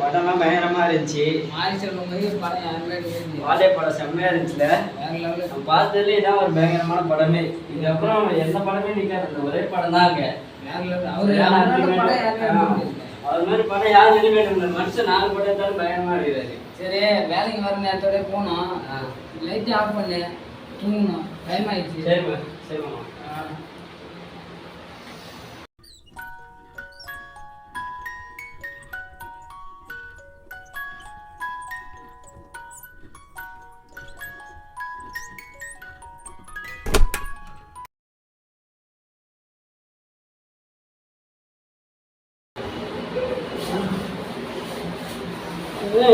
படம்லாம் பயங்கரமா இருந்துச்சு. வாழை படம் செம்மையா இருந்துச்சுல. நான் பார்த்ததுல இதான் ஒரு பயங்கரமான படமே. இதுக்கப்புறம் எந்த படமே நிக்காது, அந்த ஒரே படம் தான் அங்க. அது மாதிரி படம் யாரும் நினைவு மனுஷன் 4 படம் எடுத்தாலும் பயங்கரமா இருக்கிறாரு. சரி, வேலைக்கு வர நேரத்தோட போனோம், லைட் ஆஃப் பண்ணு, தூங்கணும், டைம் ஆயிடுச்சு. சரிம்மா சரிம்மா.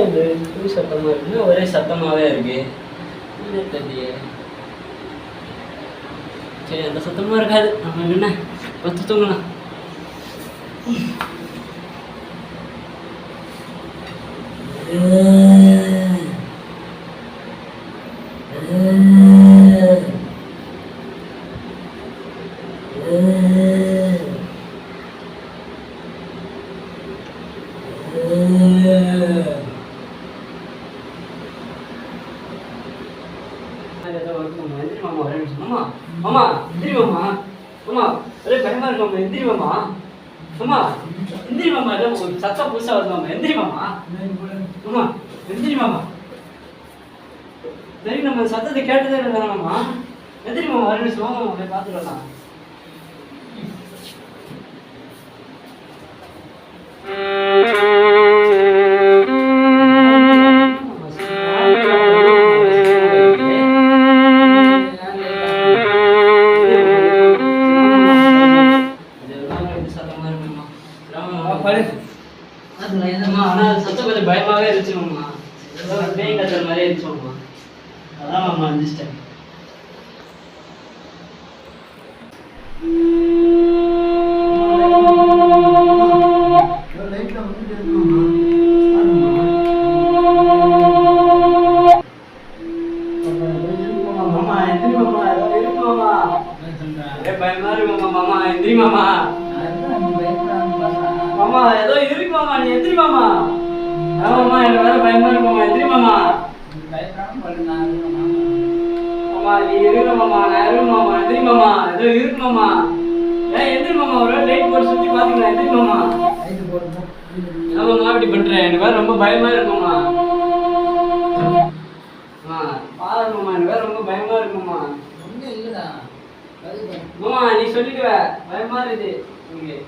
இது புது சத்தமாக இருக்குன்னா ஒரே சத்தமாகவே இருக்கு. என்ன தெரியலையே. சரி, அந்த சத்தமாக இருக்காது. நம்ம என்ன பத்து தூங்கலாம். மாமா எந்திரி மாமா. மாமா ஒரே பயமா இருக்கு மாமா. எந்திரி மாமா. மாமா எந்திரி மாமா. ஏதோ ஒரு சத்தம் புதுசா வருது மாமா. எந்திரி மாமா. மாமா எந்திரி மாமா. சரி, நம்ம சத்தத்தை கேட்டதே இல்லை மாமா. எந்திரி மாமா. ஒரு நிமிஷம் மாமா, போய் பார்த்துட்டு வரலாம். பயமாவே இருந்துச்சுமா. பேய் கத்துற மாதிரியே இருந்துச்சுமா. அதான் மாமா வந்துச்சிட்டேன். மாமா எந்திரி மாமா. ஏதோ இருக்கு மாமா. பயமா இருக்கு மாமா. மாமா எந்திரி மாமா. மாமா ஏதோ இருக்கு மாமா. நீ எந்திரி மாமா. ஆமாம்மா, எனக்கு வேற பயமா இருக்கு மாமா. எந்திரி மாமா. மாமா நீ இருக்கிற மாமா. நான் இருக்கேன் மாமா. எந்திரி மாமா. ஏதோ இருக்கு மாமா. ஏன் எந்திரி மாமா. ஒரு லைட் போட்டு சுற்றி பார்த்துக்கலாம். எந்திரி மாமா. ஆமாம்மா, இப்படி பண்றேன். எனக்கு வேற ரொம்ப பயமா இருக்குமா. பாரு மாமா, எனக்கு வேற ரொம்ப பயமா இருக்குமா. மாமா நீ சொல்லிடுவ. பயமா இருக்குது உங்களுக்கு.